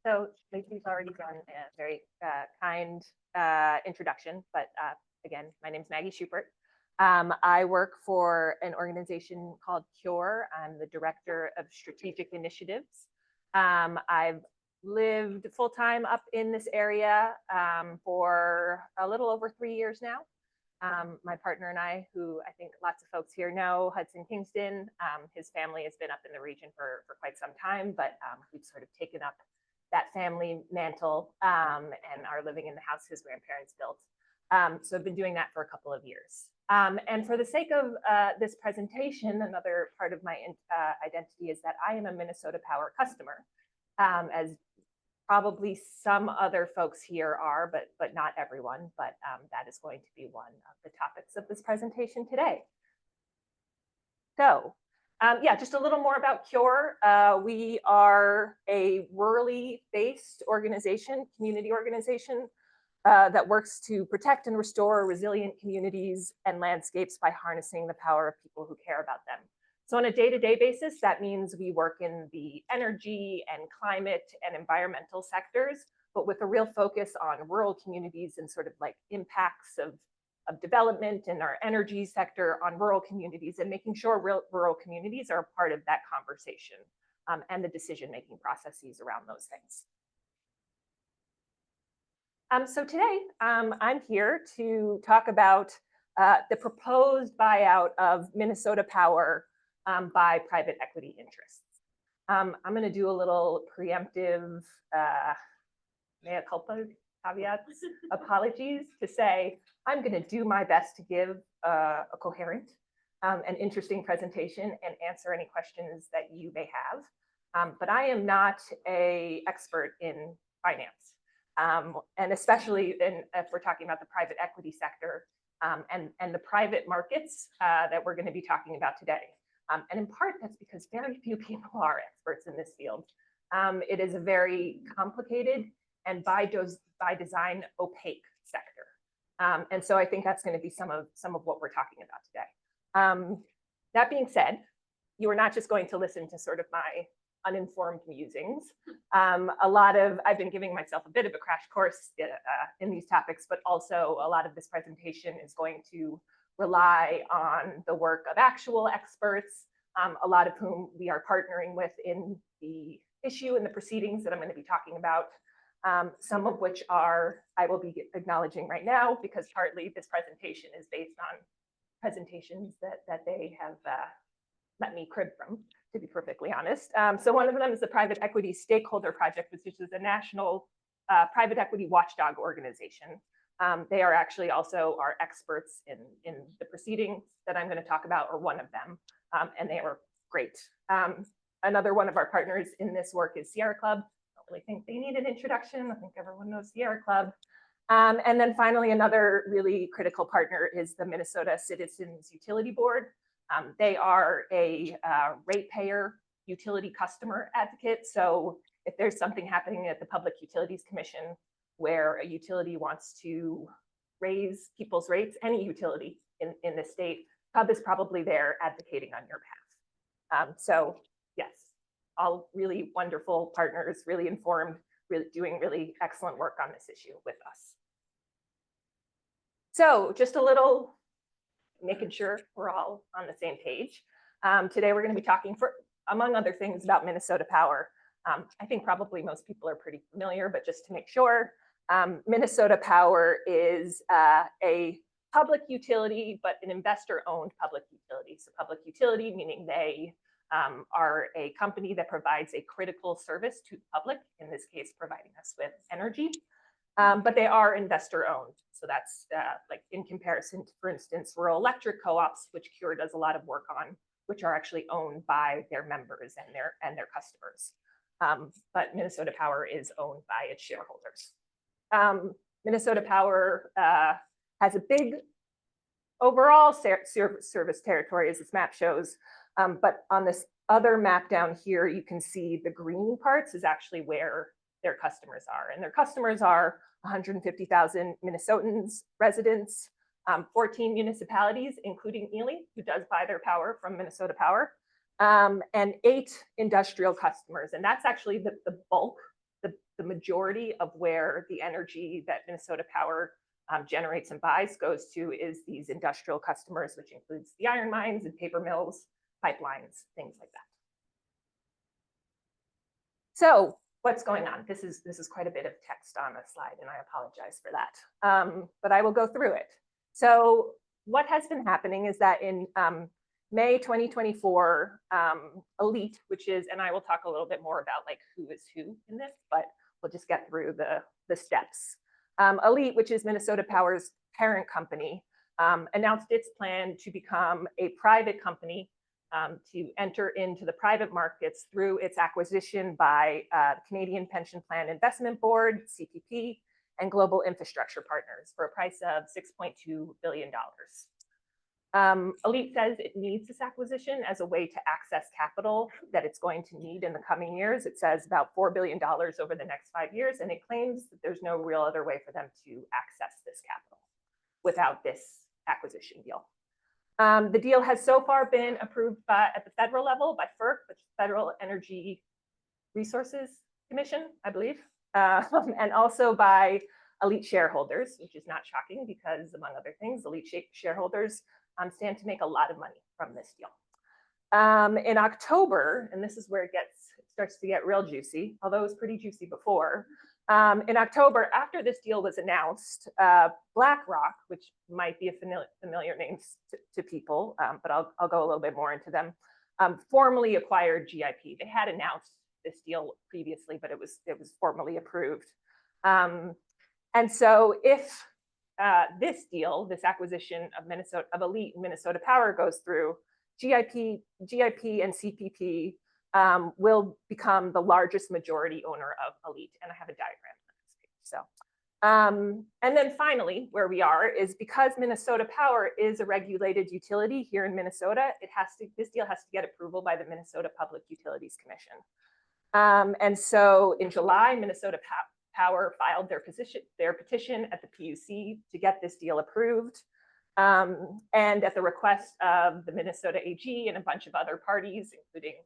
So Lacey's already done a very kind introduction, but again, my name is Maggie Schuppert. I work for an organization called CURE. I'm the Director of Strategic Initiatives. I've lived full-time up in this area for a little over 3 years now. My partner and I, who I think lots of folks here know, Hudson Kingston, his family has been up in the region for quite some time, but we've sort of taken up that family mantle and are living in the house his grandparents built. So I've been doing that for a couple of years. And for the sake of this presentation, another part of my identity is that I am a Minnesota Power customer, as probably some other folks here are, but not everyone, but that is going to be one of the topics of this presentation today. So yeah, just a little more about CURE. We are a rurally based organization, community organization that works to protect and restore resilient communities and landscapes by harnessing the power of people who care about them. So on a day-to-day basis, that means we work in the energy and climate and environmental sectors, but with a real focus on rural communities and sort of like impacts of development in our energy sector on rural communities, and making sure rural communities are a part of that conversation and the decision-making processes around those things. So today, I'm here to talk about the proposed buyout of Minnesota Power by private equity interests. I'm going to do a little preemptive mea culpa caveats, apologies, to say I'm going to do my best to give a coherent and interesting presentation and answer any questions that you may have. But I am not an expert in finance, and especially if we're talking about the private equity sector and the private markets that we're going to be talking about today. And in part, that's because very few people are experts in this field. It is a very complicated and by design opaque sector. And so I think that's going to be some of what we're talking about today. That being said, you are not just going to listen to sort of my uninformed musings. I've been giving myself a bit of a crash course in these topics, but also a lot of this presentation is going to rely on the work of actual experts, a lot of whom we are partnering with in the issue and the proceedings that I'm going to be talking about, some of which I will be acknowledging right now, because partly this presentation is based on presentations that they have let me crib from, to be perfectly honest. So one of them is the Private Equity Stakeholder Project, which is a national private equity watchdog organization. They are actually also our experts in the proceedings that I'm going to talk about, or one of them, and they were great. Another one of our partners in this work is Sierra Club. I don't really think they need an introduction. I think everyone knows Sierra Club. And then finally, another really critical partner is the Minnesota Citizens Utility Board. They are a ratepayer utility customer advocate. So if there's something happening at the Public Utilities Commission where a utility wants to raise people's rates, any utility in the state, PUB is probably there advocating on your behalf. So yes, all really wonderful partners, really informed, really doing really excellent work on this issue with us. So just a little, making sure we're all on the same page. Today we're going to be talking, among other things, about Minnesota Power. I think probably most people are pretty familiar, but just to make sure, Minnesota Power is a public utility, but an investor-owned public utility. So public utility, meaning they are a company that provides a critical service to the public, in this case, providing us with energy. But they are investor-owned. So that's like in comparison to, for instance, rural electric co-ops, which CURE does a lot of work on, which are actually owned by their members and their customers. But Minnesota Power is owned by its shareholders. Minnesota Power has a big overall service territory, as this map shows. But on this other map down here, you can see the green parts is actually where their customers are. And their customers are 150,000 Minnesotans, residents, 14 municipalities, including Ely, who does buy their power from Minnesota Power, and 8 industrial customers. And that's actually the bulk the majority of where the energy that Minnesota Power generates and buys goes to is these industrial customers, which includes the iron mines and paper mills, pipelines, things like that. So what's going on? This is quite a bit of text on a slide, and I apologize for that, but I will go through it. So what has been happening is that in May 2024, ALLETE, which is, and I will talk a little bit more about like who is who in this, but we'll just get through the steps. ALLETE, which is Minnesota Power's parent company, announced its plan to become a private company, to enter into the private markets through its acquisition by the Canadian Pension Plan Investment Board, CPP, and Global Infrastructure Partners for a price of $6.2 billion. ALLETE says it needs this acquisition as a way to access capital that it's going to need in the coming years. It says about $4 billion over the next 5 years, and it claims that there's no real other way for them to access this capital without this acquisition deal. The deal has so far been approved at the federal level by FERC, which is Federal Energy Resources Commission, I believe, and also by ALLETE shareholders, which is not shocking because, among other things, ALLETE shareholders stand to make a lot of money from this deal. In October, and this is where it starts to get real juicy, although it was pretty juicy before. In October, after this deal was announced, BlackRock, which might be a familiar name to people, but I'll go a little bit more into them, formally acquired GIP. They had announced this deal previously, but it was formally approved. And so if this deal, this acquisition of ALLETE and Minnesota Power goes through, GIP and CPP will become the largest majority owner of ALLETE. And I have a diagram on this page. So, and then finally, where we are is because Minnesota Power is a regulated utility here in Minnesota, this deal has to get approval by the Minnesota Public Utilities Commission. And so in July, Minnesota Power filed their petition at the PUC to get this deal approved. And at the request of the Minnesota AG and a bunch of other parties, including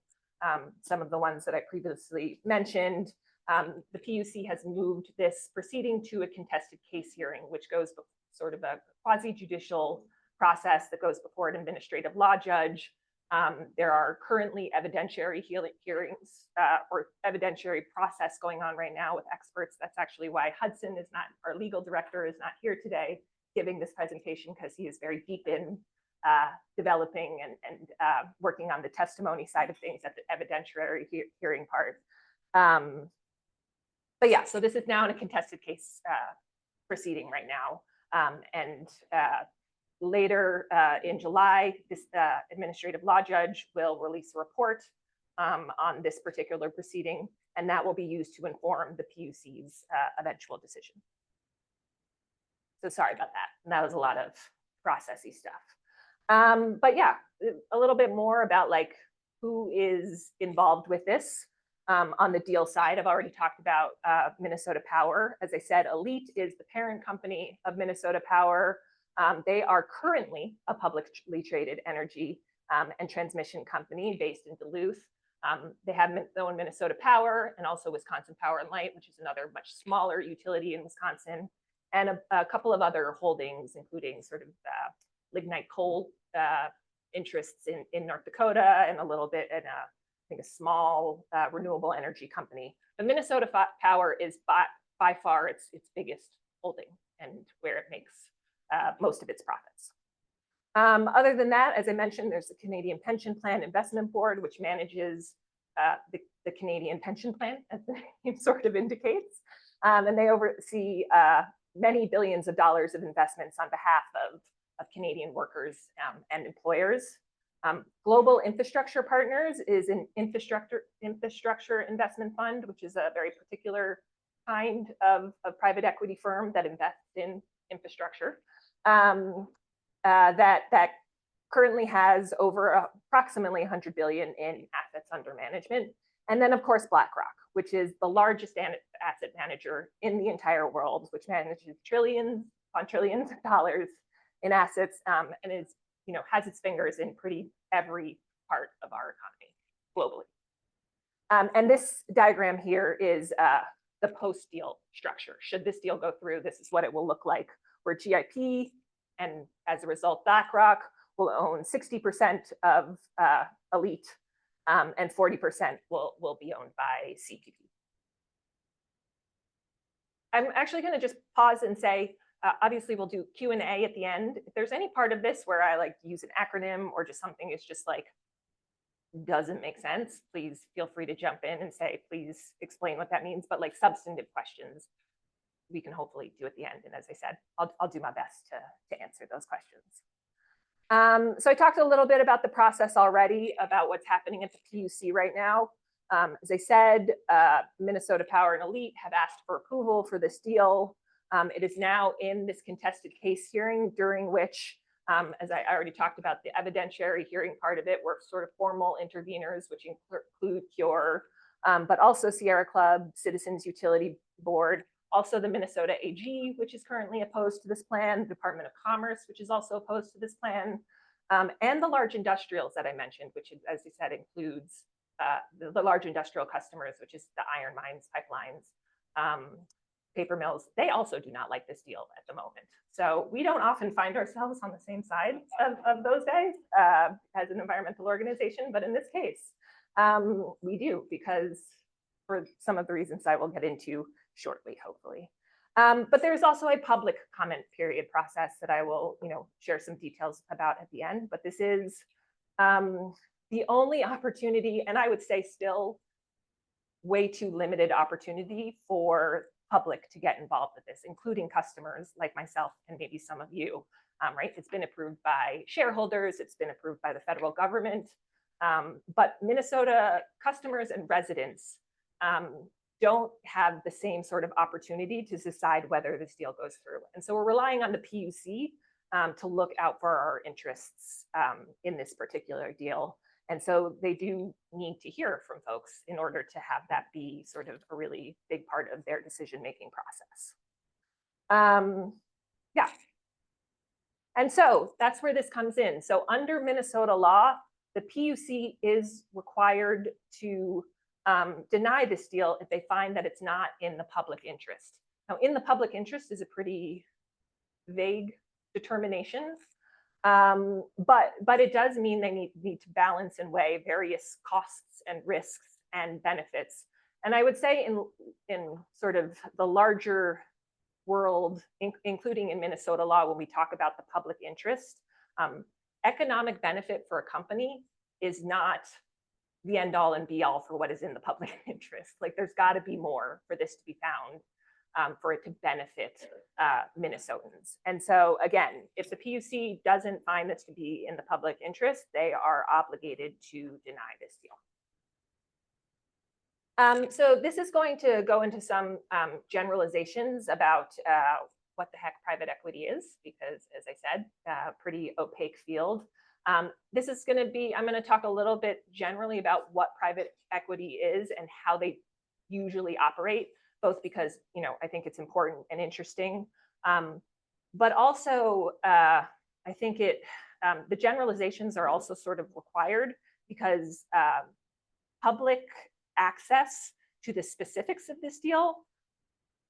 some of the ones that I previously mentioned, the PUC has moved this proceeding to a contested case hearing, which goes sort of a quasi-judicial process that goes before an administrative law judge. There are currently evidentiary hearings or evidentiary process going on right now with experts. That's actually why Hudson is not, our legal director is not here today giving this presentation, because he is very deep in developing and working on the testimony side of things at the evidentiary hearing part. But yeah, so this is now in a contested case proceeding right now. And later in July, this administrative law judge will release a report on this particular proceeding, and that will be used to inform the PUC's eventual decision. So sorry about that. And that was a lot of processy stuff. But yeah, a little bit more about like who is involved with this. On the deal side, I've already talked about Minnesota Power. As I said, ALLETE is the parent company of Minnesota Power. They are currently a publicly traded energy and transmission company based in Duluth. They have their own Minnesota Power and also Wisconsin Power and Light, which is another much smaller utility in Wisconsin, and a couple of other holdings, including sort of lignite coal interests in North Dakota, and a little bit in I think a small renewable energy company. But Minnesota Power is by far its biggest holding and where it makes most of its profits. Other than that, as I mentioned, there's the Canadian Pension Plan Investment Board, which manages the Canadian pension plan, as the name sort of indicates. And they oversee many billions of dollars of investments on behalf of Canadian workers and employers. Global Infrastructure Partners is an infrastructure investment fund, which is a very particular kind of private equity firm that invests in infrastructure. That currently has over approximately 100 billion in assets under management. And then, of course, BlackRock, which is the largest asset manager in the entire world, which manages trillions upon trillions of dollars in assets, and is, has its fingers in pretty every part of our economy globally. And this diagram here is the post-deal structure. Should this deal go through, this is what it will look like. We're GIP, and as a result, BlackRock will own 60% of ALLETE, and 40% will be owned by CPP. I'm actually going to just pause and say, obviously we'll do Q&A at the end. If there's any part of this where I like to use an acronym or just something is just like doesn't make sense, please feel free to jump in and say, please explain what that means. But like substantive questions, we can hopefully do at the end. And as I said, I'll do my best to answer those questions. So I talked a little bit about the process already, about what's happening at the PUC right now. As I said, Minnesota Power and ALLETE have asked for approval for this deal. It is now in this contested case hearing, during which, as I already talked about, the evidentiary hearing part of it, were sort of formal interveners, which include CURE, but also Sierra Club, Citizens Utility Board, also the Minnesota AG, which is currently opposed to this plan, the Department of Commerce, which is also opposed to this plan, and the large industrials that I mentioned, which, as I said, includes the large industrial customers, which is the iron mines, pipelines, paper mills. They also do not like this deal at the moment. So we don't often find ourselves on the same side of those guys as an environmental organization, but in this case, we do, because for some of the reasons I will get into shortly, hopefully. But there's also a public comment period process that I will, share some details about at the end. But this is the only opportunity, and I would say still way too limited opportunity for public to get involved with this, including customers like myself and maybe some of you, right? It's been approved by shareholders, it's been approved by the federal government, but Minnesota customers and residents don't have the same sort of opportunity to decide whether this deal goes through. And so we're relying on the PUC to look out for our interests in this particular deal. And so they do need to hear from folks in order to have that be sort of a really big part of their decision-making process. Yeah. And so that's where this comes in. So under Minnesota law, the PUC is required to deny this deal if they find that it's not in the public interest. Now, in the public interest is a pretty vague determination. But it does mean they need to balance and weigh various costs and risks and benefits. And I would say in sort of the larger world, including in Minnesota law, when we talk about the public interest, economic benefit for a company is not the end all and be all for what is in the public interest. Like there's got to be more for this to be found. For it to benefit Minnesotans. And so again, if the PUC doesn't find this to be in the public interest, they are obligated to deny this deal. So this is going to go into some generalizations about what the heck private equity is, because as I said, pretty opaque field. This is going to be, I'm going to talk a little bit generally about what private equity is and how they usually operate, both because, I think it's important and interesting, but also I think the generalizations are also sort of required because public access to the specifics of this deal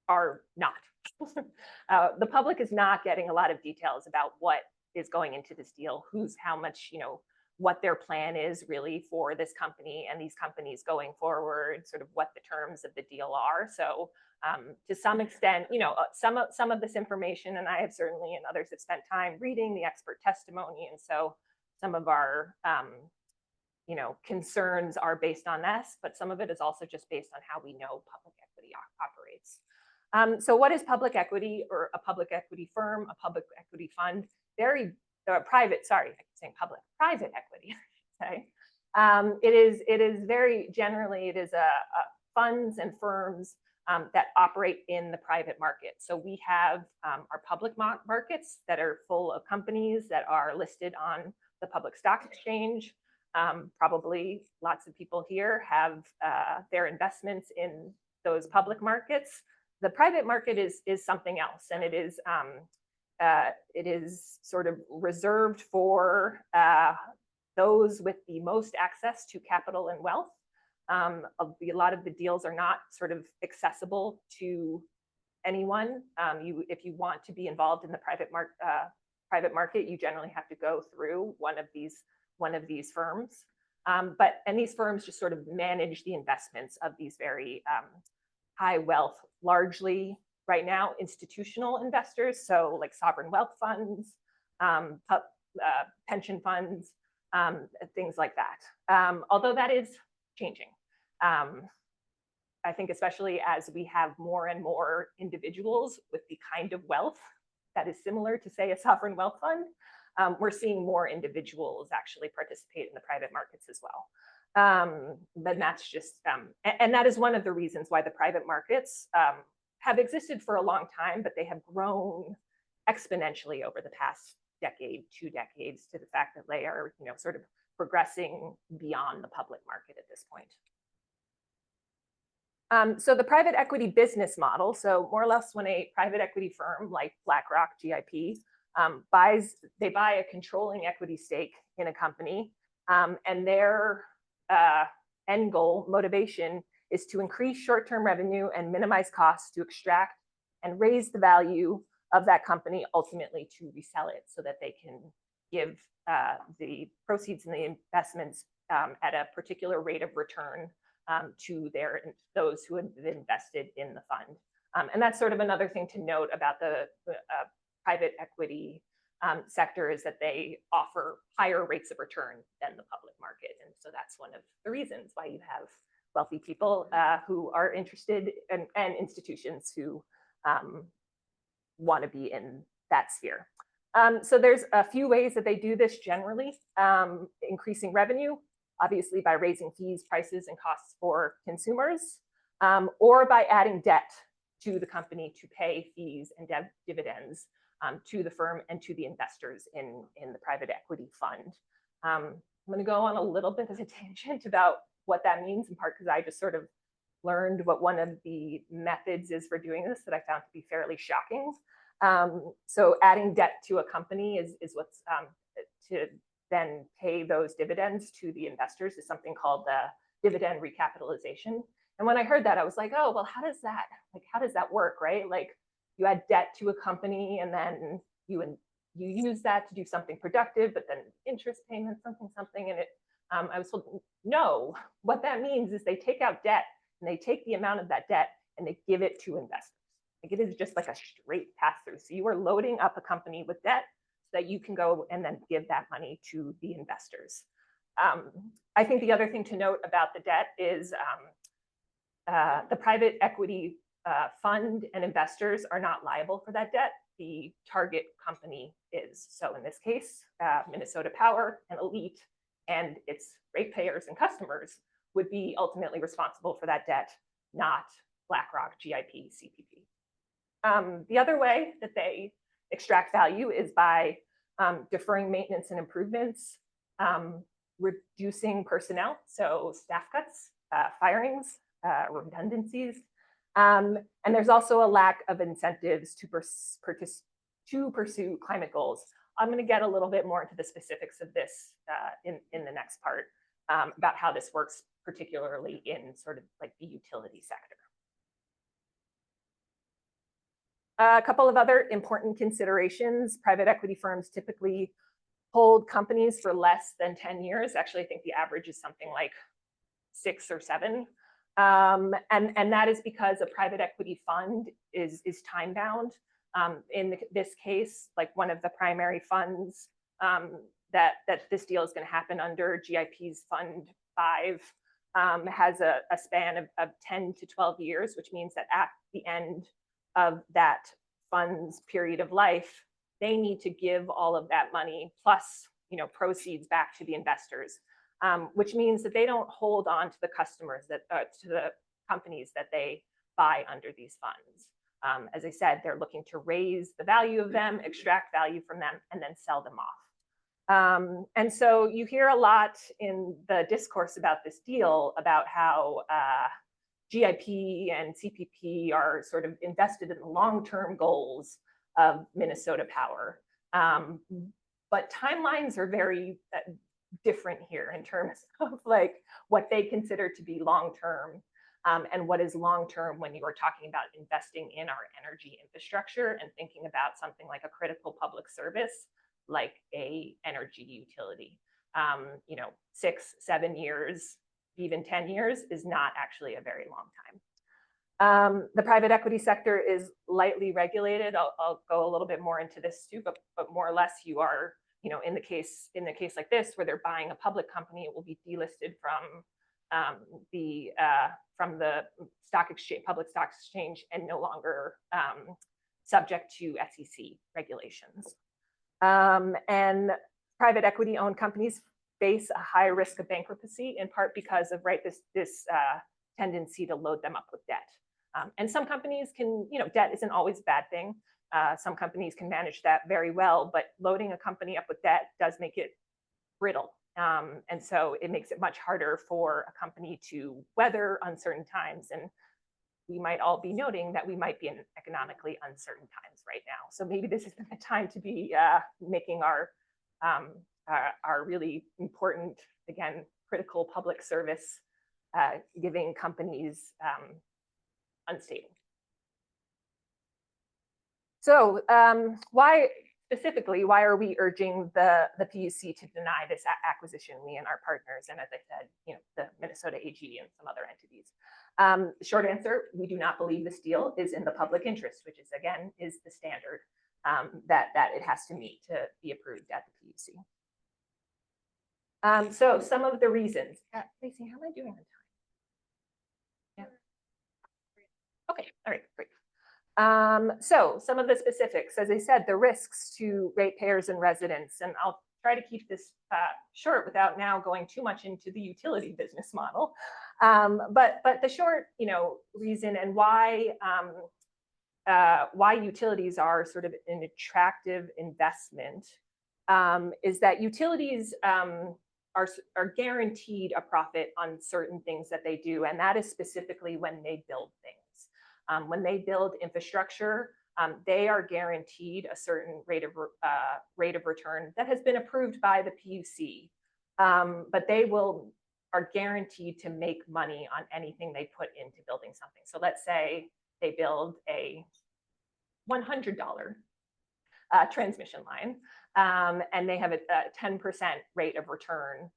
are not. The public is not getting a lot of details about what is going into this deal, who's how much, what their plan is really for this company and these companies going forward, sort of what the terms of the deal are. So to some extent, some of this information, and I have certainly and others have spent time reading the expert testimony. And so some of our, concerns are based on this, but some of it is also just based on how we know public equity operates. So what is public equity, or a public equity firm, a public equity fund? Private, sorry, I keep saying public, private equity, okay? It is very generally, it is funds and firms that operate in the private market. So we have our public markets that are full of companies that are listed on the public stock exchange. Probably lots of people here have their investments in those public markets. The private market is something else, and it is sort of reserved for those with the most access to capital and wealth. A lot of the deals are not sort of accessible to anyone. If you want to be involved in the private market, you generally have to go through one of these firms. And these firms just sort of manage the investments of these very high wealth, largely right now institutional investors, so like sovereign wealth funds, pension funds, things like that. Although that is changing. I think especially as we have more and more individuals with the kind of wealth that is similar to, say, a sovereign wealth fund, we're seeing more individuals actually participate in the private markets as well. But that's just, and that is one of the reasons why the private markets have existed for a long time, but they have grown exponentially over the past decade, 2 decades, to the fact that they are, sort of progressing beyond the public market at this point. So the private equity business model, so more or less when a private equity firm like BlackRock, GIP, they buy a controlling equity stake in a company, and their end goal, motivation, is to increase short-term revenue and minimize costs to extract and raise the value of that company, ultimately to resell it so that they can give the proceeds and the investments at a particular rate of return to those who have invested in the fund. And that's sort of another thing to note about the private equity sector, is that they offer higher rates of return than the public market. And so that's one of the reasons why you have wealthy people who are interested and institutions who want to be in that sphere. So there's a few ways that they do this generally. Increasing revenue, obviously by raising fees, prices, and costs for consumers, or by adding debt to the company to pay fees and dividends to the firm and to the investors in the private equity fund. I'm going to go on a little bit of a tangent about what that means, in part because I just sort of learned what one of the methods is for doing this that I found to be fairly shocking. So adding debt to a company is what's to then pay those dividends to the investors, is something called the dividend recapitalization. And when I heard that, I was like, oh, well, how does that work, right? Like, you add debt to a company and then you use that to do something productive, but then interest payments, something, and I was told, no, what that means is they take out debt and they take the amount of that debt and they give it to investors. Like, it is just like a straight pass through. So you are loading up a company with debt so that you can go and then give that money to the investors. I think the other thing to note about the debt is the private equity fund and investors are not liable for that debt. The target company is. So in this case, Minnesota Power and ALLETE and its ratepayers and customers would be ultimately responsible for that debt, not BlackRock, GIP, CPP. The other way that they extract value is by deferring maintenance and improvements, reducing personnel, so staff cuts, firings, redundancies. And there's also a lack of incentives to pursue climate goals. I'm going to get a little bit more into the specifics of this in the next part about how this works, particularly in sort of like the utility sector. A couple of other important considerations. Private equity firms typically hold companies for less than 10 years. Actually, I think the average is something like 6 or 7. And that is because a private equity fund is time bound. In this case, like one of the primary funds that this deal is going to happen under, GIP's Fund 5, has a span of 10 to 12 years, which means that at the end of that fund's period of life, they need to give all of that money plus, proceeds back to the investors, which means that they don't hold on to the customers to the companies that they buy under these funds. As I said, they're looking to raise the value of them, extract value from them, and then sell them off. And so you hear a lot in the discourse about this deal about how GIP and CPP are sort of invested in the long-term goals of Minnesota Power. But timelines are very different here in terms of like what they consider to be long-term and what is long-term when you are talking about investing in our energy infrastructure and thinking about something like a critical public service like a energy utility. 6, 7 years, even 10 years is not actually a very long time. The private equity sector is lightly regulated. I'll go a little bit more into this too, but more or less you are, in the case like this, where they're buying a public company, it will be delisted from the public stock exchange, and no longer subject to SEC regulations. And private equity owned companies face a high risk of bankruptcy, in part because of this tendency to load them up with debt. And some companies can, debt isn't always a bad thing. Some companies can manage that very well, but loading a company up with debt does make it brittle. And so it makes it much harder for a company to weather uncertain times. And we might all be noting that we might be in economically uncertain times right now. So maybe this isn't the time to be making our really important, again, critical public service giving companies unstable. So why are we urging the PUC to deny this acquisition, we and our partners, and as I said, the Minnesota AG and some other entities? Short answer, we do not believe this deal is in the public interest, which is, again, is the standard that it has to meet to be approved at the PUC. So some of the reasons. Lacey, how am I doing on time? Yeah. Okay, all right, great. So some of the specifics, as I said, the risks to ratepayers and residents, and I'll try to keep this short without now going too much into the utility business model. But the short, reason and why utilities are sort of an attractive investment is that utilities are guaranteed a profit on certain things that they do, and that is specifically when they build things. When they build infrastructure, they are guaranteed a certain rate of return that has been approved by the PUC, but they are guaranteed to make money on anything they put into building something. So let's say they build a $100 transmission line, and they have a 10% rate of return.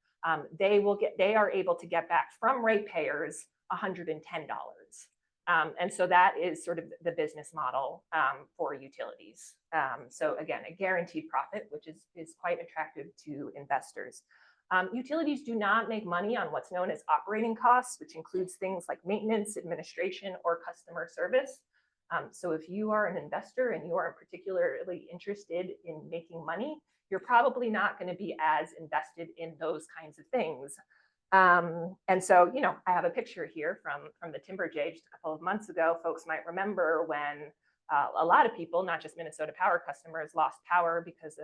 They are able to get back from ratepayers $110. And so that is sort of the business model for utilities. So again, a guaranteed profit, which is quite attractive to investors. Utilities do not make money on what's known as operating costs, which includes things like maintenance, administration, or customer service. So if you are an investor and you are particularly interested in making money, you're probably not going to be as invested in those kinds of things. And so, I have a picture here from the Timber Jay just a couple of months ago. Folks might remember when a lot of people, not just Minnesota Power customers, lost power because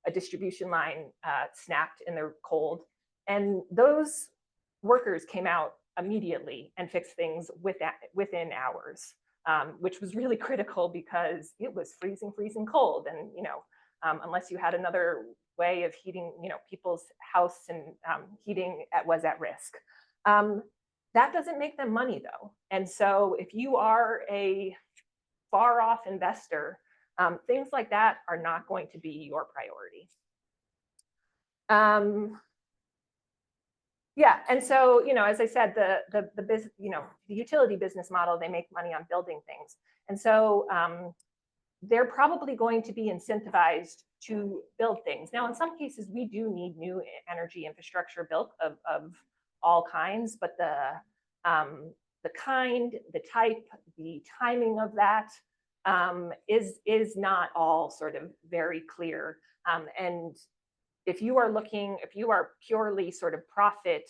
a distribution line snapped in the cold. And those workers came out immediately and fixed things within hours, which was really critical because it was freezing cold. And, unless you had another way of heating, people's house and heating was at risk. That doesn't make them money though. And so if you are a far off investor, things like that are not going to be your priority. Yeah, and so, as I said, the utility business model, they make money on building things. And so they're probably going to be incentivized to build things. Now, in some cases, we do need new energy infrastructure built of all kinds, but the kind, the type, the timing of that is not all sort of very clear. And if you are purely sort of profit,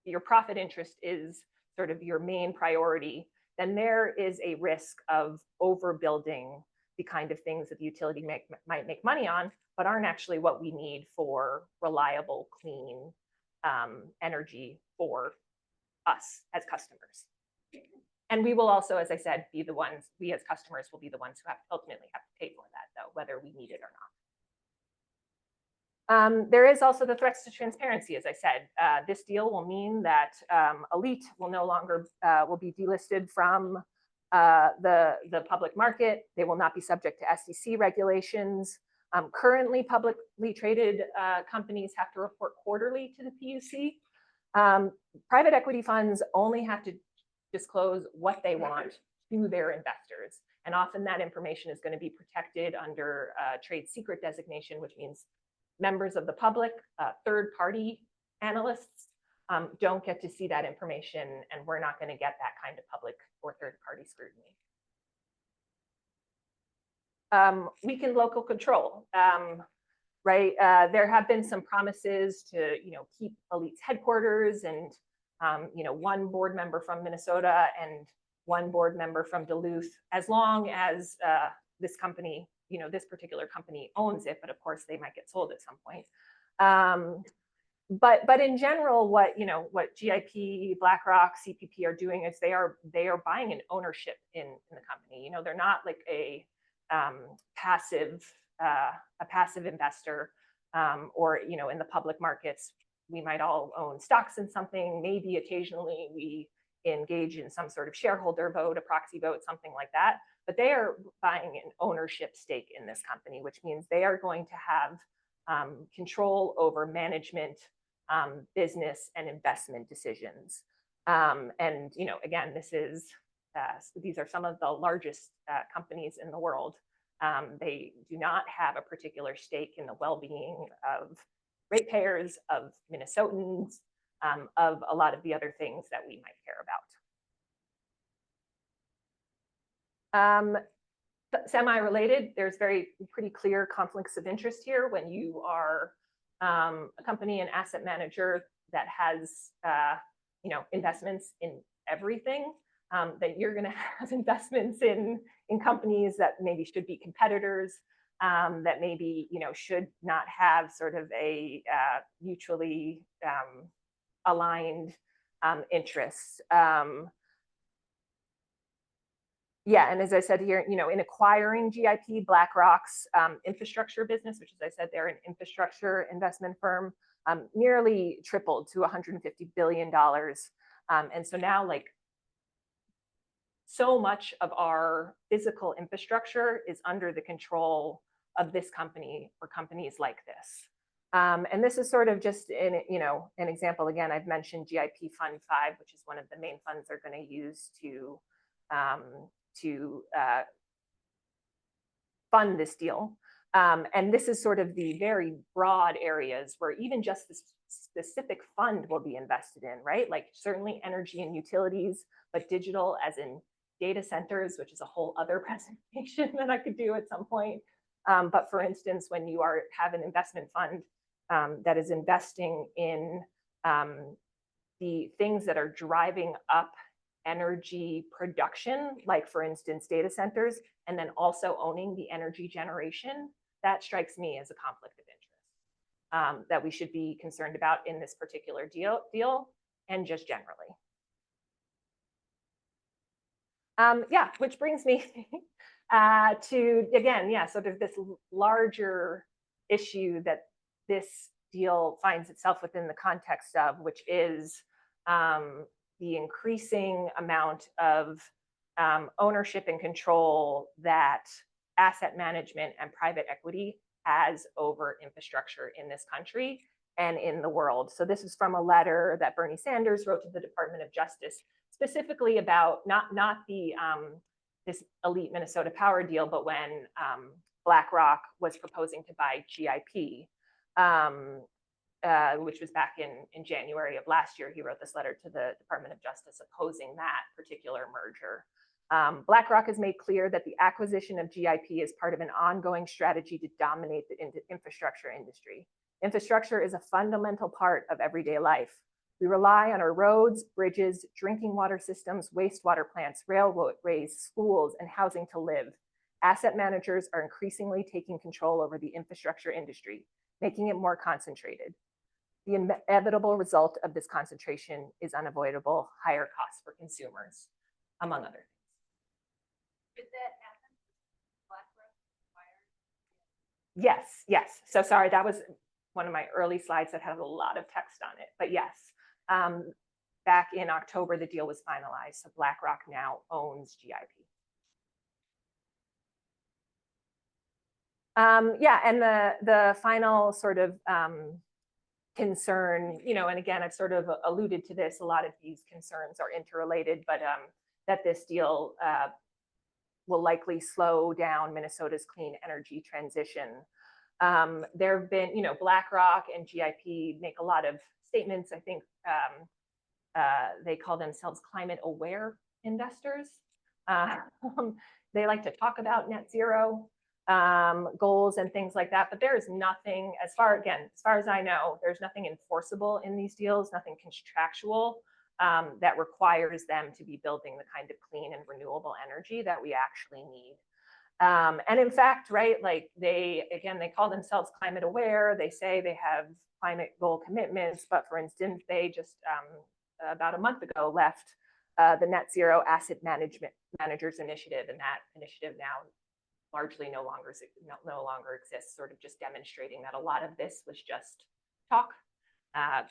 your profit interest is sort of your main priority, then there is a risk of overbuilding the kind of things that the utility might make money on, but aren't actually what we need for reliable, clean energy for us as customers. And we will also, as I said, we as customers will be the ones who ultimately have to pay for that, though, whether we need it or not. There is also the threats to transparency, as I said. This deal will mean that ALLETE will no longer will be delisted from the public market. They will not be subject to SEC regulations. Currently, publicly traded companies have to report quarterly to the PUC. Private equity funds only have to disclose what they want to their investors. And often that information is going to be protected under trade secret designation, which means members of the public, third-party analysts don't get to see that information, and we're not going to get that kind of public or third-party scrutiny. Weakened local control, right? There have been some promises to, keep ALLETE's headquarters and, one board member from Minnesota and one board member from Duluth, as long as this company, this particular company owns it, but of course they might get sold at some point. But in general, what GIP, BlackRock, CPP are doing is they are buying an ownership in the company. They're not like a passive investor, or in the public markets, we might all own stocks in something. Maybe occasionally we engage in some sort of shareholder vote, a proxy vote, something like that. But they are buying an ownership stake in this company, which means they are going to have control over management, business, and investment decisions. And again, these are some of the largest companies in the world. They do not have a particular stake in the well-being of ratepayers, of Minnesotans, of a lot of the other things that we might care about. Semi-related, there's pretty clear conflicts of interest here when you are a company and asset manager that has investments in everything. That you're going to have investments in companies that maybe should be competitors, that maybe should not have sort of a mutually aligned interests. Yeah, and as I said here, in acquiring GIP, BlackRock's infrastructure business, which, as I said, they're an infrastructure investment firm, nearly tripled to $150 billion. And so now, so much of our physical infrastructure is under the control of this company or companies like this. And this is sort of just an example. Again, I've mentioned GIP Fund 5, which is one of the main funds they're going to use to fund this deal. And this is sort of the very broad areas where even just this specific fund will be invested in, right? Like certainly energy and utilities, but digital as in data centers, which is a whole other presentation that I could do at some point. But for instance, when you have an investment fund that is investing in the things that are driving up energy production, like for instance, data centers, and then also owning the energy generation, that strikes me as a conflict of interest that we should be concerned about in this particular deal and just generally. Yeah, which brings me to, again, yeah, sort of this larger issue that this deal finds itself within the context of, which is the increasing amount of ownership and control that asset management and private equity has over infrastructure in this country and in the world. So this is from a letter that Bernie Sanders wrote to the Department of Justice, specifically about not the this ALLETE Minnesota Power deal, but when BlackRock was proposing to buy GIP, which was back in January of last year. He wrote this letter to the Department of Justice opposing that particular merger. BlackRock has made clear that the acquisition of GIP is part of an ongoing strategy to dominate the infrastructure industry. Infrastructure is a fundamental part of everyday life. We rely on our roads, bridges, drinking water systems, wastewater plants, railways, schools, and housing to live. Asset managers are increasingly taking control over the infrastructure industry, making it more concentrated. The inevitable result of this concentration is unavoidable higher costs for consumers, among other things. Did that happen? BlackRock acquired? Yes. So sorry, that was one of my early slides that had a lot of text on it. But yes, back in October, the deal was finalized. So BlackRock now owns GIP. Yeah, and the final sort of concern, and again, I've sort of alluded to this, a lot of these concerns are interrelated, but that this deal will likely slow down Minnesota's clean energy transition. There have been, BlackRock and GIP make a lot of statements. I think they call themselves climate aware investors. They like to talk about net zero goals and things like that, but there is nothing, as far as I know, there's nothing enforceable in these deals, nothing contractual that requires them to be building the kind of clean and renewable energy that we actually need. And in fact, right, like they call themselves climate aware. They say they have climate goal commitments, but for instance, they just about a month ago left the Net Zero Asset Managers Initiative, and that initiative now largely no longer exists, sort of just demonstrating that a lot of this was just talk,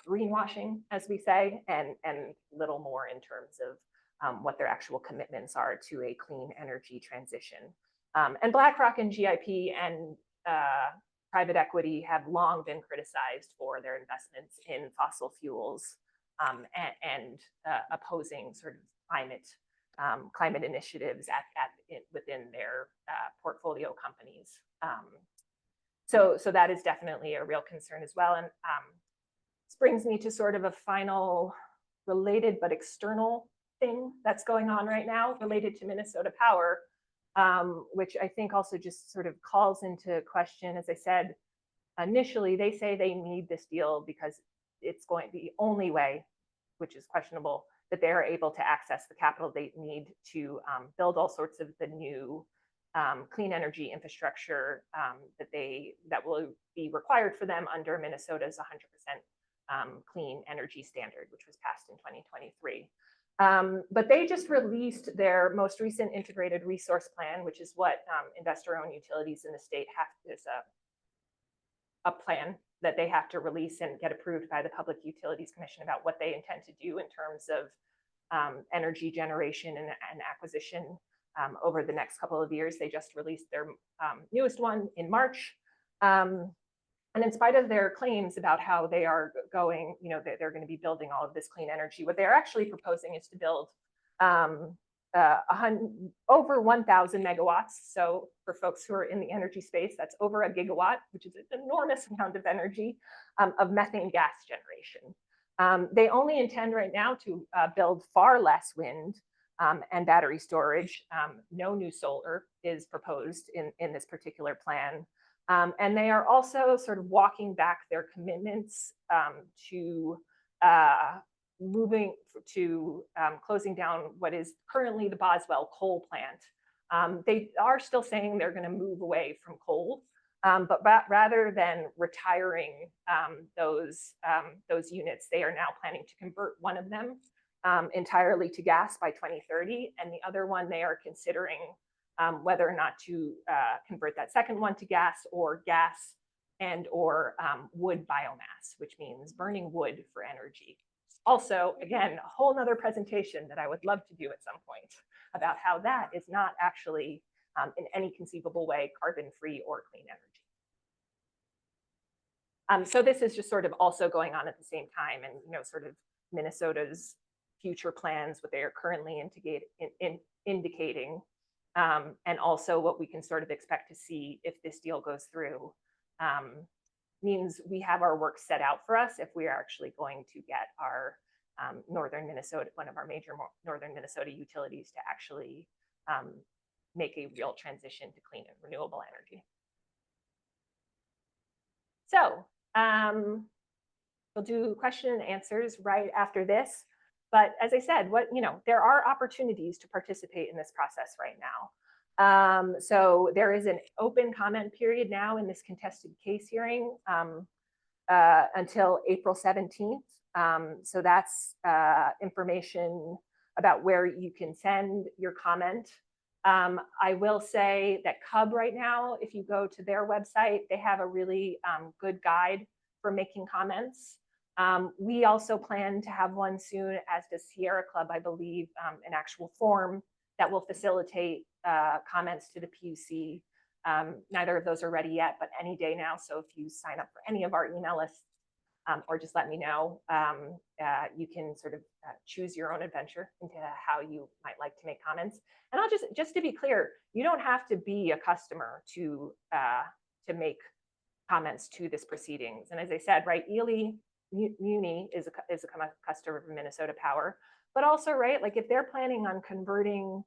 greenwashing, as we say, and little more in terms of what their actual commitments are to a clean energy transition. And BlackRock and GIP and private equity have long been criticized for their investments in fossil fuels and opposing sort of climate initiatives within their portfolio companies. So that is definitely a real concern as well. And this brings me to sort of a final related but external thing that's going on right now related to Minnesota Power, which I think also just sort of calls into question, as I said, initially, they say they need this deal because it's going to be the only way, which is questionable, that they are able to access the capital they need to build all sorts of the new clean energy infrastructure that will be required for them under Minnesota's 100% clean energy standard, which was passed in 2023. But they just released their most recent integrated resource plan, which is what investor-owned utilities in the state have. There's a plan that they have to release and get approved by the Public Utilities Commission about what they intend to do in terms of energy generation and acquisition over the next couple of years. They just released their newest one in March. And in spite of their claims about how they are going, they're going to be building all of this clean energy, what they're actually proposing is to build over 1,000 megawatts. So for folks who are in the energy space, that's over a gigawatt, which is an enormous amount of energy, of methane gas generation. They only intend right now to build far less wind and battery storage. No new solar is proposed in this particular plan. And they are also sort of walking back their commitments to moving to closing down what is currently the Boswell coal plant. They are still saying they're going to move away from coal, but rather than retiring those units, they are now planning to convert one of them entirely to gas by 2030, and the other one they are considering whether or not to convert that second one to gas and or wood biomass, which means burning wood for energy. Also, again, a whole nother presentation that I would love to do at some point about how that is not actually in any conceivable way carbon-free or clean energy. So this is just sort of also going on at the same time, and sort of Minnesota's future plans, what they are currently indicating, and also what we can sort of expect to see if this deal goes through, means we have our work set out for us if we are actually going to get our northern Minnesota, one of our major northern Minnesota utilities, to actually make a real transition to clean and renewable energy. So we'll do question and answers right after this. But as I said, there are opportunities to participate in this process right now. So there is an open comment period now in this contested case hearing until April 17th. So that's information about where you can send your comment. I will say that CUB right now, if you go to their website, they have a really good guide for making comments. We also plan to have one soon, as does Sierra Club, I believe, an actual form that will facilitate comments to the PUC. Neither of those are ready yet, but any day now. So if you sign up for any of our email lists, or just let me know, you can sort of choose your own adventure into how you might like to make comments. And I'll just to be clear, you don't have to be a customer to make comments to this proceedings. And as I said, right, Ely Muni is a customer of Minnesota Power, but also, right, like if they're planning on converting,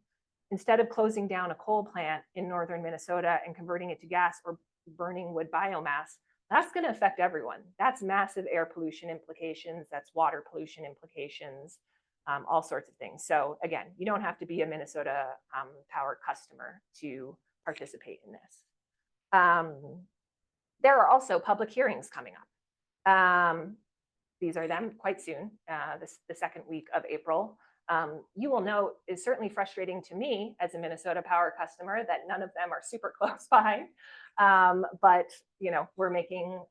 instead of closing down a coal plant in northern Minnesota and converting it to gas or burning wood biomass, that's going to affect everyone. That's massive air pollution implications, that's water pollution implications, all sorts of things. So again, you don't have to be a Minnesota Power customer to participate in this. There are also public hearings coming up. These are them quite soon, the second week of April. You will note it's certainly frustrating to me as a Minnesota Power customer that none of them are super close by. But you know, we're making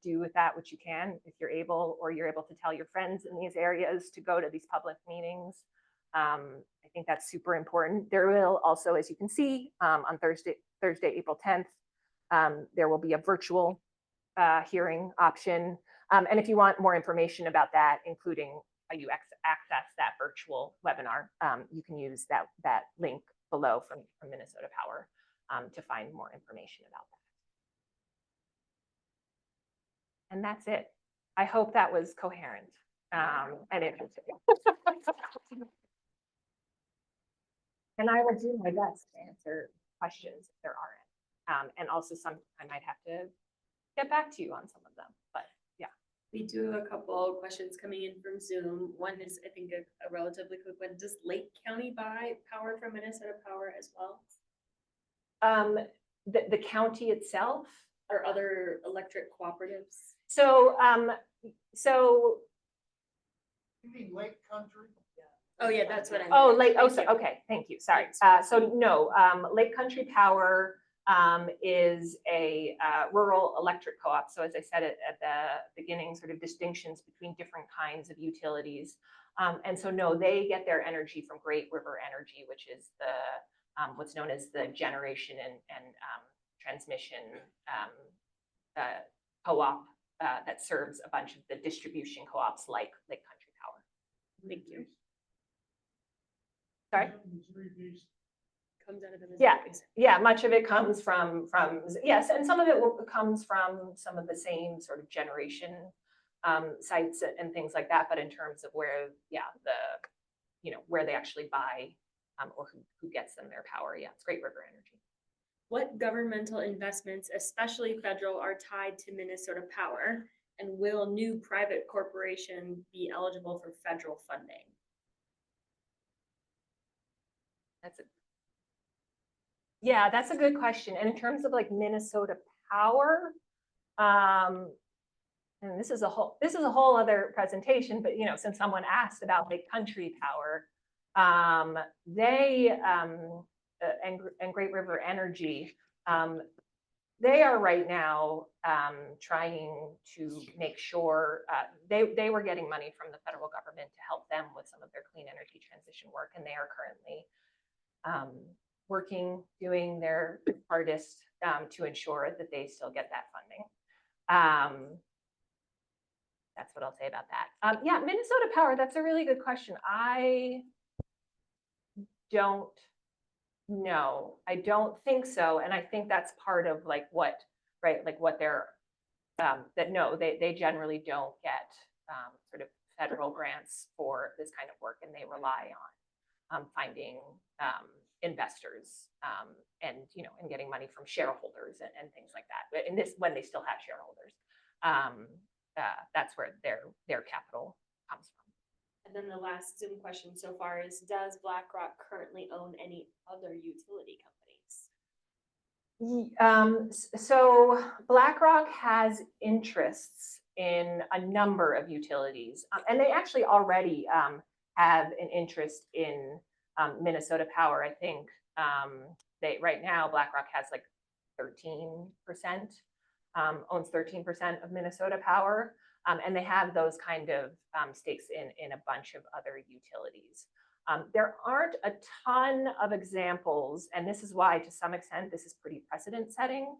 do with that which you can if you're able, or you're able to tell your friends in these areas to go to these public meetings. I think that's super important. There will also, as you can see, on Thursday, April 10th, there will be a virtual hearing option. And if you want more information about that, including how you access that virtual webinar, you can use that link below from Minnesota Power to find more information about that. And that's it. I hope that was coherent and interesting. And I will do my best to answer questions if there aren't. And also I might have to get back to you on some of them, but yeah. We do have a couple questions coming in from Zoom. One is, I think, a relatively quick one. Does Lake County buy power from Minnesota Power as well? The county itself? Or other electric cooperatives? So, You mean Lake Country? Oh yeah, that's what I meant. oh, Lake, oh, Thank so, you. okay, thank you, sorry. So no, Lake Country Power is a rural electric co-op. So as I said at the beginning, sort of distinctions between different kinds of utilities. And so no, they get their energy from Great River Energy, which is the what's known as the generation and transmission co-op that serves a bunch of the distribution co-ops like Lake Country Power. Thank you. Sorry? Comes out of the Yeah, Missouri. yeah, much of it comes from yes, and some of it comes from some of the same sort of generation sites and things like that. But in terms of where, yeah, where they actually buy or who gets them their power, yeah, it's Great River Energy. What governmental investments, especially federal, are tied to Minnesota Power, and will new private corporation be eligible for federal funding? That's a good question. And in terms of like Minnesota Power, and this is a whole other presentation, but since someone asked about Lake Country Power, they and Great River Energy, they are right now trying to make sure they were getting money from the federal government to help them with some of their clean energy transition work, and they are currently doing their hardest to ensure that they still get that funding. That's what I'll say about that. Yeah, Minnesota Power, that's a really good question. I don't know. I don't think so. And I think that's part of like what they're, that no, they generally don't get sort of federal grants for this kind of work, and they rely on finding investors and getting money from shareholders and things like that. And this, when they still have shareholders, that's where their capital comes from. And then the last Zoom question so far is, does BlackRock currently own any other utility companies? So BlackRock has interests in a number of utilities, and they actually already have an interest in Minnesota Power. I think right now BlackRock has like 13% owns 13% of Minnesota Power. And they have those kind of stakes in a bunch of other utilities. There aren't a ton of examples, and this is why, to some extent, this is pretty precedent setting,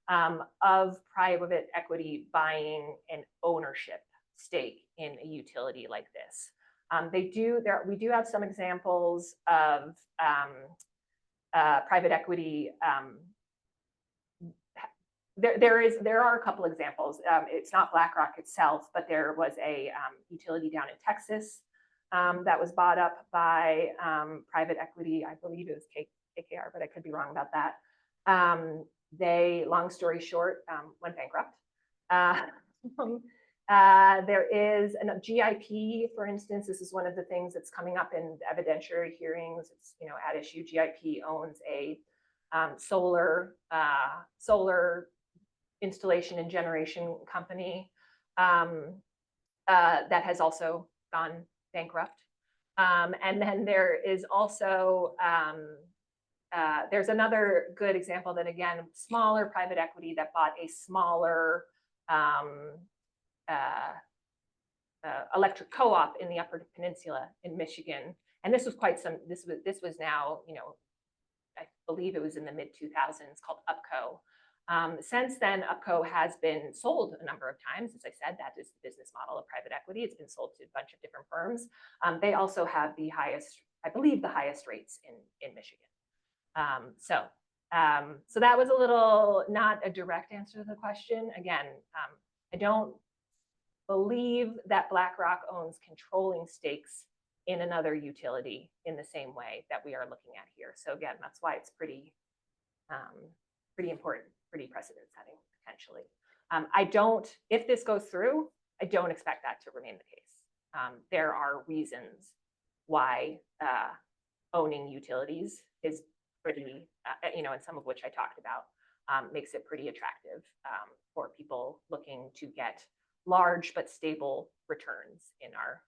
of private equity buying an ownership stake in a utility like this. We do have some examples of private equity. There are a couple examples. It's not BlackRock itself, but there was a utility down in Texas that was bought up by private equity. I believe it was KKR, but I could be wrong about that. They, long story short, went bankrupt. There is a GIP, for instance. This is one of the things that's coming up in evidentiary hearings. It's at issue. GIP owns a solar installation and generation company that has also gone bankrupt. And then there is also there's another good example that, again, smaller private equity that bought a smaller electric co-op in the Upper Peninsula in Michigan. And this was this was now, I believe it was in the mid-2000s, called UPCO. Since then, UPCO has been sold a number of times. As I said, that is the business model of private equity. It's been sold to a bunch of different firms. They also have the highest, I believe, the highest rates in Michigan. So that was a little, not a direct answer to the question. Again, I don't believe that BlackRock owns controlling stakes in another utility in the same way that we are looking at here. So again, that's why it's pretty important, pretty precedent setting, potentially. If this goes through, I don't expect that to remain the case. There are reasons why owning utilities is pretty, and some of which I talked about, makes it pretty attractive for people looking to get large but stable returns in our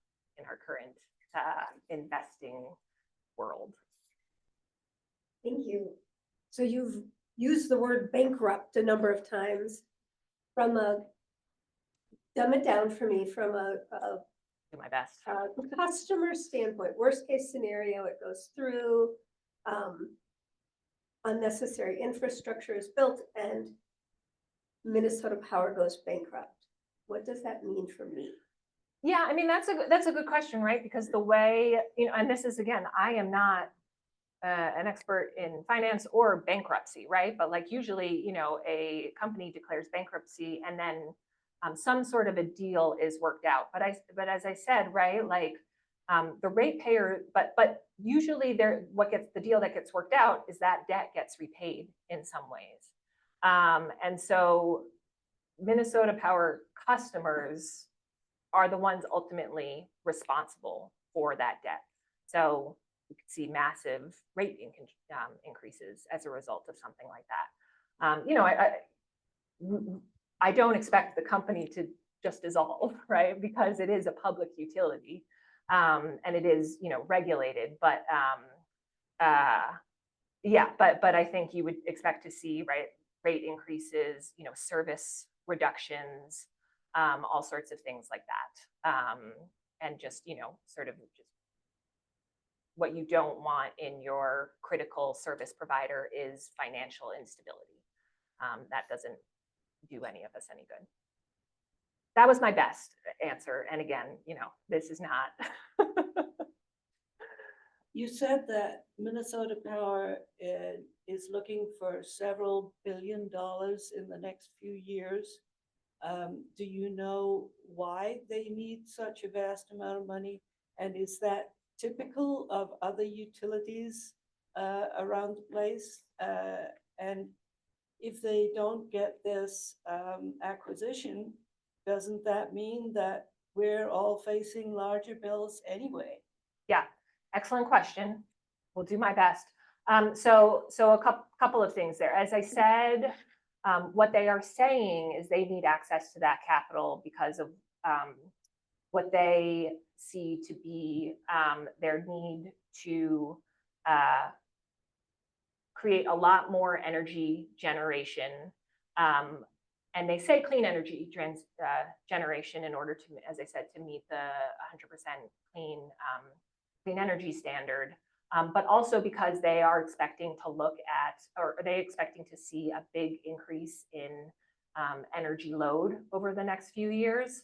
current investing world. Thank you. So you've used the word bankrupt a number of times. Dumb it down for me from a Do my best. customer standpoint. Worst case scenario, it goes through, unnecessary infrastructure is built, and Minnesota Power goes bankrupt. What does that mean for me? Yeah, I mean, that's a good question, right? Because the way, and this is, again, I am not an expert in finance or bankruptcy, right? But like usually, a company declares bankruptcy and then some sort of a deal is worked out. But as I said, right, like the ratepayer, but usually the deal that gets worked out is that debt gets repaid in some ways. And so Minnesota Power customers are the ones ultimately responsible for that debt. So you could see massive rate increases as a result of something like that. I don't expect the company to just dissolve, right? Because it is a public utility and it is, regulated. But but I think you would expect to see, right, rate increases, service reductions, all sorts of things like that. And just, sort of just what you don't want in your critical service provider is financial instability. That doesn't do any of us any good. That was my best answer. And again, this is not. You said that Minnesota Power is looking for several $1 billion in the next few years. Do you know why they need such a vast amount of money? And is that typical of other utilities around the place? And if they don't get this acquisition, doesn't that mean that we're all facing larger bills anyway? Yeah, excellent question. We'll do my best. So a couple of things there. As I said, what they are saying is they need access to that capital because of what they see to be their need to create a lot more energy generation And they say clean energy generation in order to, as I said, to meet the 100% clean energy standard, but also because they are expecting to look at, or are they expecting to see a big increase in energy load over the next few years.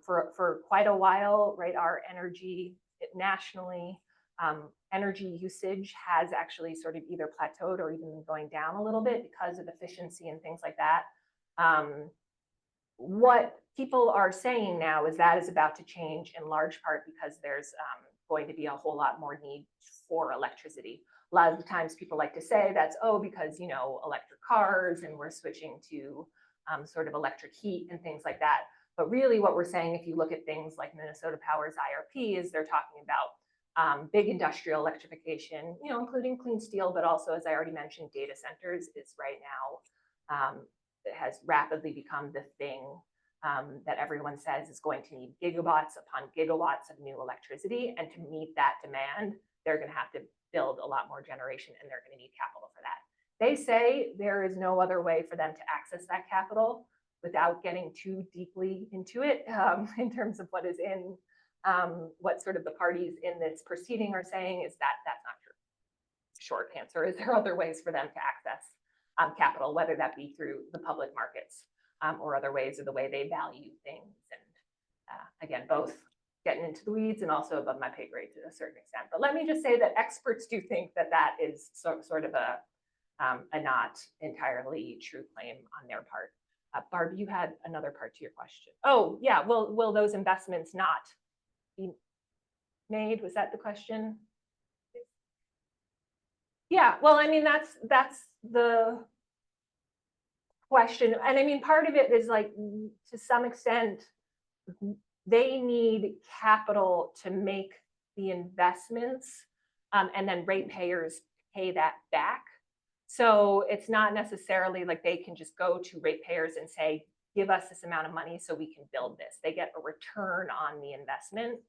For quite a while, right, our energy nationally, energy usage has actually sort of either plateaued or even been going down a little bit because of efficiency and things like that. What people are saying now is that is about to change in large part because there's going to be a whole lot more need for electricity. A lot of the times people like to say that's, oh, because, you know, electric cars and we're switching to sort of electric heat and things like that. But really what we're saying, if you look at things like Minnesota Power's IRP, is they're talking about big industrial electrification, you know, including clean steel, but also, as I already mentioned, data centers is right now, it has rapidly become the thing that everyone says is going to need gigawatts upon gigawatts of new electricity. And to meet that demand, they're going to have to build a lot more generation and they're going to need capital for that. They say there is no other way for them to access that capital without getting too deeply into it in terms of what is in, what sort of the parties in this proceeding are saying is that that's not true. Short answer is there are other ways for them to access capital, whether that be through the public markets or other ways, or the way they value things. And again, both getting into the weeds and also above my pay grade to a certain extent. But let me just say that experts do think that that is sort of a not entirely true claim on their part. Barb, you had another part to your question. Oh, yeah, will those investments not be made? Was that the question? Yeah, well, I mean, that's the question. And I mean, part of it is like, to some extent, they need capital to make the investments and then ratepayers pay that back. So it's not necessarily like they can just go to ratepayers and say, give us this amount of money so we can build this. They get a return on the investment.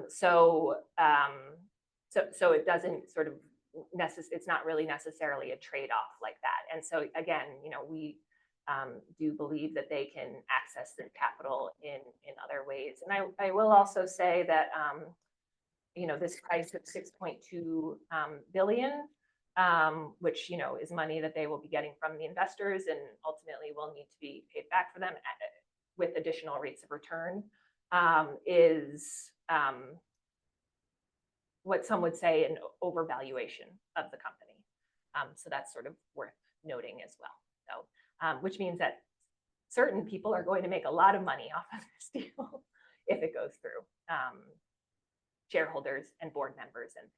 So it doesn't sort of it's not really necessarily a trade-off like that. And so again, you know, we do believe that they can access the capital in other ways. And I will also say that, you know, this price of 6.2 billion, which, you know, is money that they will be getting from the investors and ultimately will need to be paid back for them with additional rates of return, is what some would say an overvaluation of the company. So that's sort of worth noting as well. So, which means that certain people are going to make a lot of money off of this deal if it goes through, shareholders and board members. And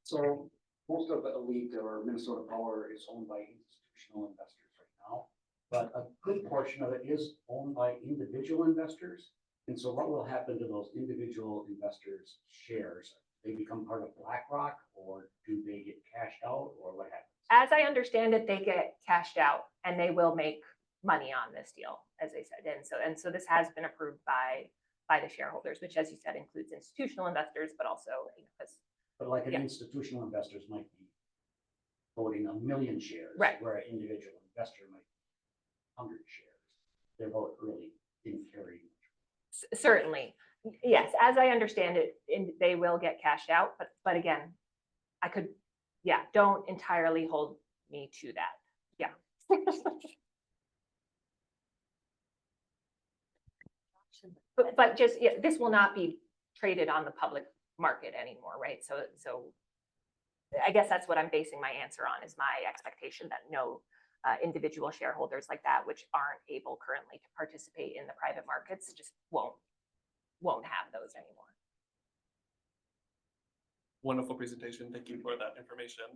so most of ALLETE or Minnesota Power is owned by institutional investors right now, but a good portion of it is owned by individual investors. And so what will happen to those individual investors' shares? They become part of BlackRock, or do they get cashed out, or what happens? as I understand it, they get cashed out and they will make money on this deal, as I said. And so this has been approved by the shareholders, which, as you said, includes institutional investors, but also, you know, But like an institutional investors might be voting 1 million shares, right, where an individual investor might be 100 shares. Their vote really didn't carry. Certainly, yes. As I understand it, they will get cashed out, but again, I could, yeah, don't entirely hold me to that. Yeah. But just, yeah, this will not be traded on the public market anymore, right? So I guess that's what I'm basing my answer on, is my expectation that no individual shareholders like that, which aren't able currently to participate in the private markets, just won't have those anymore. Wonderful presentation. Thank you for that information.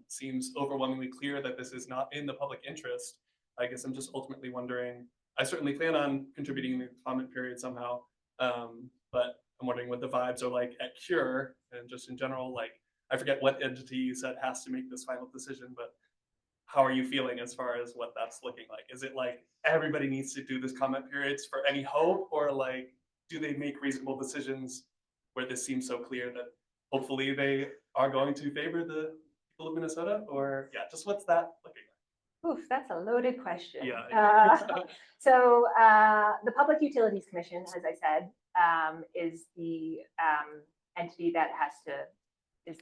Seems overwhelmingly clear that this is not in the public interest. I guess I'm just ultimately wondering, I certainly plan on contributing in the comment period somehow, but I'm wondering what the vibes are like at CURE, and just in general, like, I forget what entity you said has to make this final decision, but how are you feeling as far as what that's looking like? Is it like everybody needs to do this comment periods for any hope, or like, do they make reasonable decisions where this seems so clear that hopefully they are going to favor the people of Minnesota? Or yeah, just what's that looking like? Oof, that's a loaded question. Yeah. So the Public Utilities Commission, as I said, is the entity that is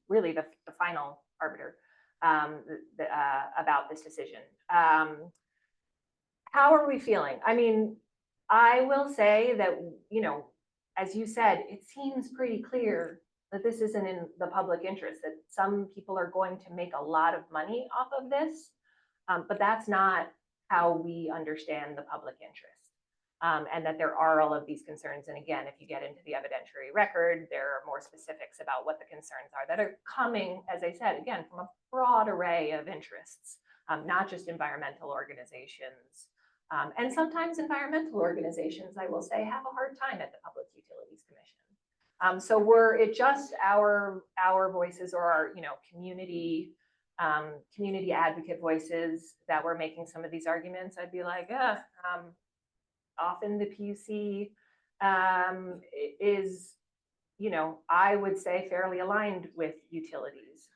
really the final arbiter about this decision. How are we feeling? I mean, I will say that, as you said, it seems pretty clear that this isn't in the public interest, that some people are going to make a lot of money off of this, but that's not how we understand the public interest. And that there are all of these concerns. And again, if you get into the evidentiary record, there are more specifics about what the concerns are that are coming, as I said, again, from a broad array of interests, not just environmental organizations. And sometimes environmental organizations, I will say, have a hard time at the Public Utilities Commission. So were it just our voices or our, community advocate voices that were making some of these arguments, I'd be like, often the PUC is, I would say fairly aligned with utilities.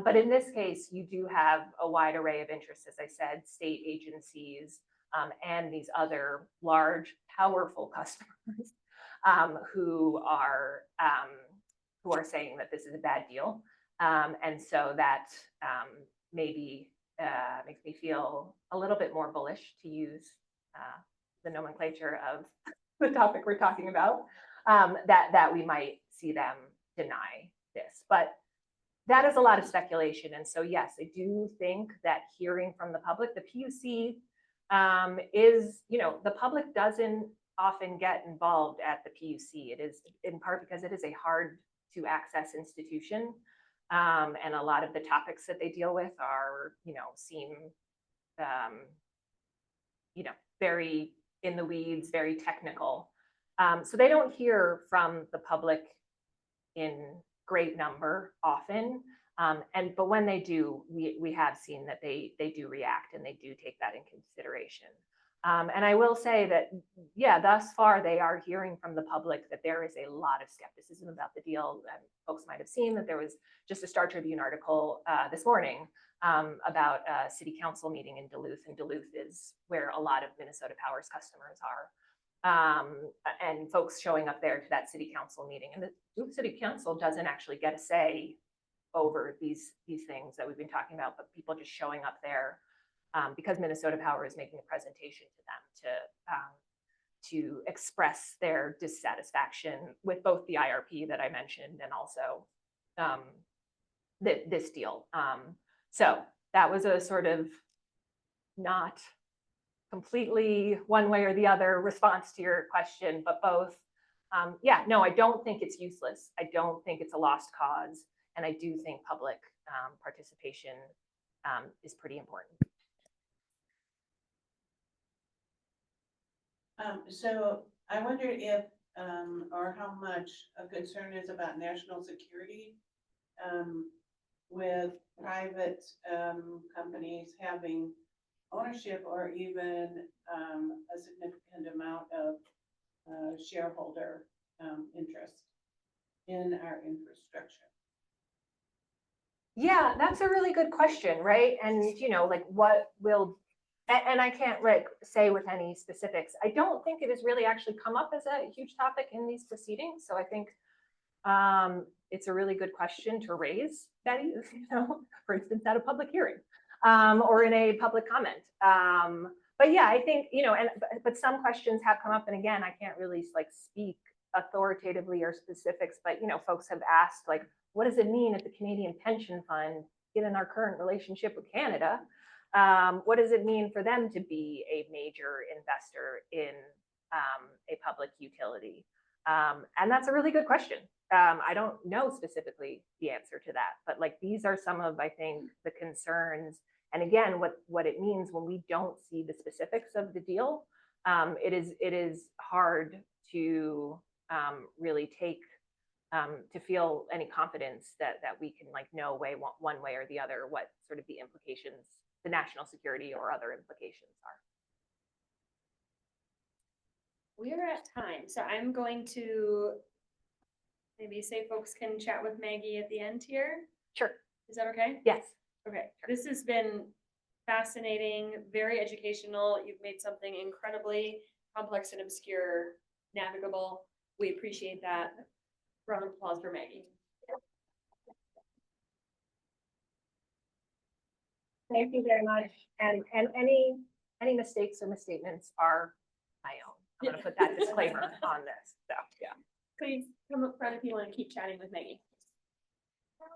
But in this case, you do have a wide array of interests, as I said, state agencies, and these other large, powerful customers who are saying that this is a bad deal. And so that maybe makes me feel a little bit more bullish, to use the nomenclature of the topic we're talking about, that we might see them deny this. But that is a lot of speculation. And so, yes, I do think that hearing from the public, the PUC is, the public doesn't often get involved at the PUC. It is in part because it is a hard to access institution. And a lot of the topics that they deal with are, seem, very in the weeds, very technical. So they don't hear from the public in great number often. But when they do, we have seen that they do react and they do take that in consideration. And I will say that, yeah, thus far they are hearing from the public that there is a lot of skepticism about the deal. Folks might have seen that there was just a Star Tribune article this morning about a city council meeting in Duluth, and Duluth is where a lot of Minnesota Power's customers are. And folks showing up there to that city council meeting, and the Duluth City Council doesn't actually get a say over these things that we've been talking about, but people just showing up there because Minnesota Power is making a presentation to them to express their dissatisfaction with both the IRP that I mentioned and also this deal. So that was a sort of not completely one way or the other response to your question, but both. Yeah, no, I don't think it's useless. I don't think it's a lost cause. And I do think public participation is pretty important. So I wonder if, or how much a concern is about national security with private companies having ownership or even a significant amount of shareholder interest in our infrastructure. Yeah, that's a really good question, right? And like what will, and I can't like say with any specifics. I don't think it has really actually come up as a huge topic in these proceedings. So I think it's a really good question to raise, Betty, for instance, at a public hearing or in a public comment. But yeah, I think, but some questions have come up, and again, I can't really like speak authoritatively or specifics, but folks have asked like, what does it mean if the Canadian Pension Fund, given our current relationship with Canada, what does it mean for them to be a major investor in a public utility? And that's a really good question. I don't know specifically the answer to that, but like these are some of, I think, the concerns. And again, what it means when we don't see the specifics of the deal, it is hard to really take to feel any confidence that we can like know one way or the other what sort of the implications, the national security or other implications are. We are at time, so I'm going to maybe say folks can chat with Maggie at the end here. Sure. Is that okay? Yes. Okay, this has been fascinating, very educational. You've made something incredibly complex and obscure navigable. We appreciate that. Round of applause for Maggie. Thank you very much. And any mistakes or misstatements are my own. I'm gonna put that disclaimer on this, so, yeah. Please come up front if you want to keep chatting with Maggie.